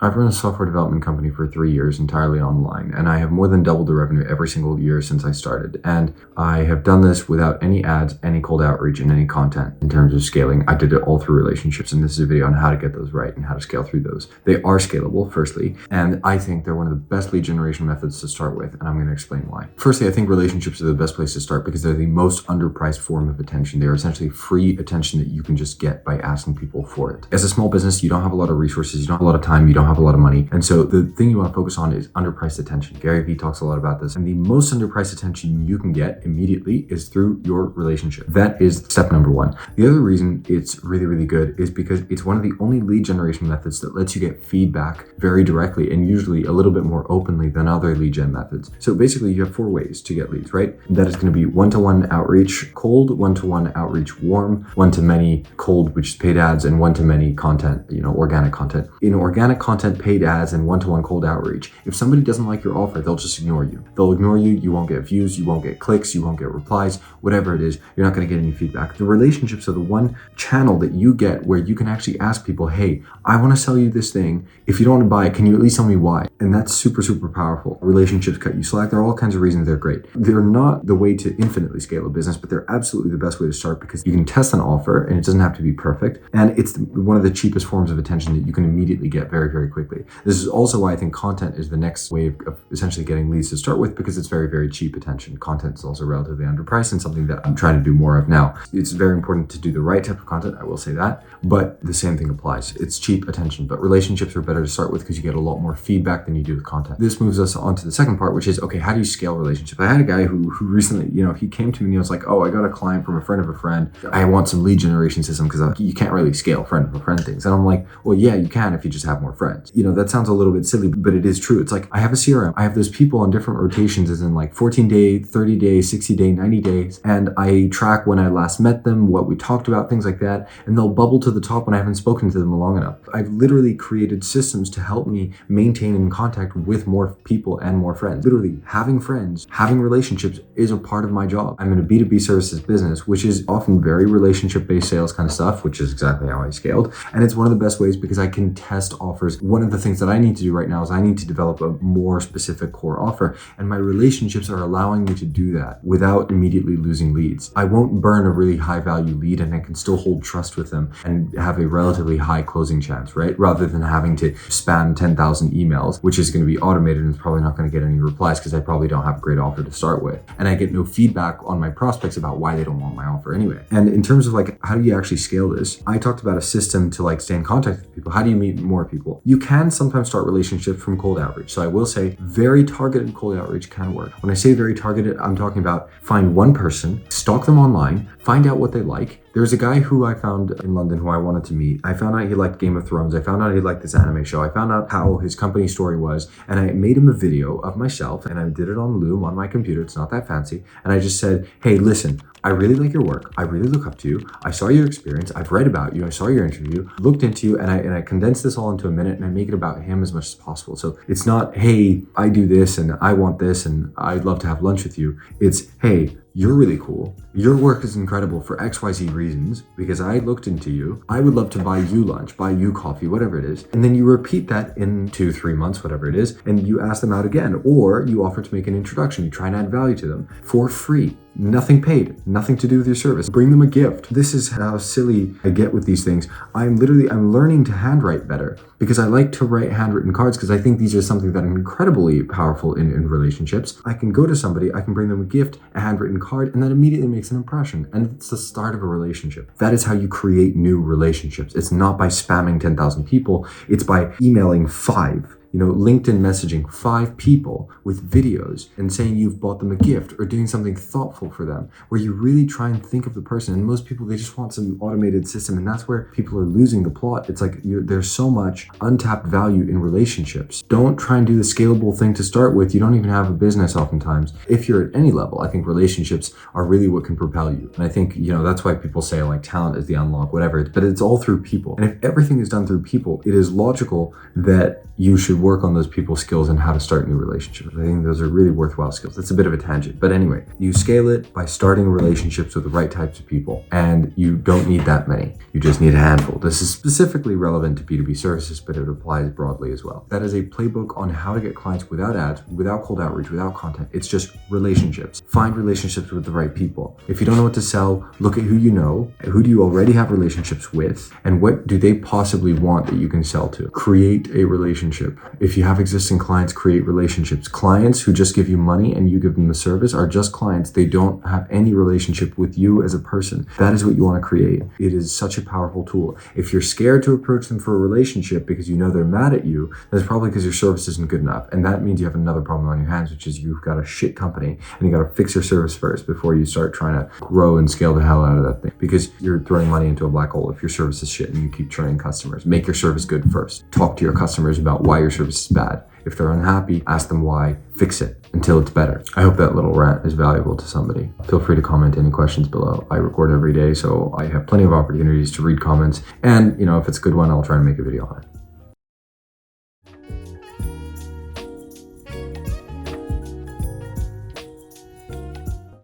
I've run a software development company for 3 years entirely online, and I have more than doubled the revenue every single year since I started. And I have done this without any ads, any cold outreach, and any content in terms of scaling. I did it all through relationships, and this is a video on how to get those right and how to scale through those. They are scalable, firstly, and I think they're one of the best lead generation methods to start with, and I'm going to explain why. Firstly, I think relationships are the best place to start because they're the most underpriced form of attention. They are essentially free attention that you can just get by asking people for it. As a small business, you don't have a lot of resources, you don't have a lot of time, you don't have a lot of money. And so the thing you want to focus on is underpriced attention. Gary Vee talks a lot about this. And the most underpriced attention you can get immediately is through your relationship. That is step number one. The other reason it's really, really good is because it's one of the only lead generation methods that lets you get feedback very directly and usually a little bit more openly than other lead gen methods. So basically you have 4 ways to get leads, right? That is going to be one-to-one outreach cold, one-to-one outreach warm, one-to-many cold, which is paid ads, and one-to-many content, organic content. In organic content, paid ads, and one-to-one cold outreach, if somebody doesn't like your offer, they'll just ignore you. They'll ignore you, you won't get views, you won't get clicks, you won't get replies, whatever it is, you're not going to get any feedback. The relationships are the one channel that you get where you can actually ask people, hey, I want to sell you this thing. If you don't want to buy it, can you at least tell me why? And that's super, super powerful. Relationships cut you slack. There are all kinds of reasons they're great. They're not the way to infinitely scale a business, but they're absolutely the best way to start because you can test an offer and it doesn't have to be perfect. And it's one of the cheapest forms of attention that you can immediately get very, very quickly. This is also why I think content is the next way of essentially getting leads to start with because it's very, very cheap attention. Content is also relatively underpriced and something that I'm trying to do more of now. It's very important to do the right type of content, I will say that, but the same thing applies. It's cheap attention, but relationships are better to start with because you get a lot more feedback than you do with content. This moves us on to the second part, which is, okay, how do you scale relationships? I had a guy who recently, he came to me and he was like, oh, I got a client from a friend of a friend. I want some lead generation system because you can't really scale friend of a friend things. And I'm like, well, yeah, you can if you just have more friends. That sounds a little bit silly, but it is true. It's like, I have a CRM. I have those people on different rotations as in like 14-day, 30-day, 60-day, 90 days. And I track when I last met them, what we talked about, things like that. And they'll bubble to the top when I haven't spoken to them long enough. I've literally created systems to help me maintain in contact with more people and more friends. Literally having friends, having relationships is a part of my job. I'm in a B2B services business, which is often very relationship-based sales kind of stuff, which is exactly how I scaled. And it's one of the best ways because I can test offers. One of the things that I need to do right now is I need to develop a more specific core offer. And my relationships are allowing me to do that without immediately losing leads. I won't burn a really high value lead and I can still hold trust with them and have a relatively high closing chance, right? Rather than having to spam 10,000 emails, which is going to be automated and it's probably not going to get any replies because I probably don't have a great offer to start with. And I get no feedback on my prospects about why they don't want my offer anyway. And in terms of like, how do you actually scale this? I talked about a system to like stay in contact with people. How do you meet more people? You can sometimes start relationships from cold outreach. So I will say very targeted cold outreach can work. When I say very targeted, I'm talking about find one person, stalk them online, find out what they like. There's a guy who I found in London who I wanted to meet. I found out he liked Game of Thrones. I found out he liked this anime show. I found out how his company story was. And I made him a video of myself and I did it on Loom on my computer. It's not that fancy. And I just said, hey, listen, I really like your work. I really look up to you. I saw your experience. I've read about you. I saw your interview, looked into you, and I condensed this all into a minute and I make it about him as much as possible. So it's not, hey, I do this and I want this and I'd love to have lunch with you. It's, hey, you're really cool. Your work is incredible for XYZ reasons because I looked into you. I would love to buy you lunch, buy you coffee, whatever it is. And then you repeat that in 2-3 months, whatever it is, and you ask them out again, or you offer to make an introduction. You try and add value to them for free. Nothing paid, nothing to do with your service. Bring them a gift. This is how silly I get with these things. I'm learning to handwrite better because I like to write handwritten cards because I think these are something that are incredibly powerful in relationships. I can go to somebody, I can bring them a gift, a handwritten card, and that immediately makes an impression. And it's the start of a relationship. That is how you create new relationships. It's not by spamming 10,000 people. It's by emailing 5. LinkedIn messaging 5 people with videos and saying you've bought them a gift or doing something thoughtful for them where you really try and think of the person. And most people, they just want some automated system. And that's where people are losing the plot. It's like there's so much untapped value in relationships. Don't try and do the scalable thing to start with. You don't even have a business oftentimes. If you're at any level, I think relationships are really what can propel you. And I think, that's why people say like talent is the unlock, whatever, but it's all through people. And if everything is done through people, it is logical that you should should work on those people skills and how to start new relationships. I think those are really worthwhile skills. That's a bit of a tangent. But anyway, you scale it by starting relationships with the right types of people. And you don't need that many. You just need a handful. This is specifically relevant to B2B services, but it applies broadly as well. That is a playbook on how to get clients without ads, without cold outreach, without content. It's just relationships. Find relationships with the right people. If you don't know what to sell, look at who you know, who do you already have relationships with, and what do they possibly want that you can sell to. Create a relationship. If you have existing clients, create relationships. Clients who just give you money and you give them the service are just clients. They don't have any relationship with you as a person. That is what you want to create. It is such a powerful tool. If you're scared to approach them for a relationship because you know they're mad at you, that's probably because your service isn't good enough. And that means you have another problem on your hands, which is you've got a shit company and you got to fix your service first before you start trying to grow and scale the hell out of that thing, because you're throwing money into a black hole if your service is shit and you keep churning customers. Make your service good first. Talk to your customers about why your service is bad. If they're unhappy, ask them why, fix it until it's better. I hope that little rant is valuable to somebody. Feel free to comment any questions below. I record every day, so I have plenty of opportunities to read comments. And, if it's a good one, I'll try and make a video on it.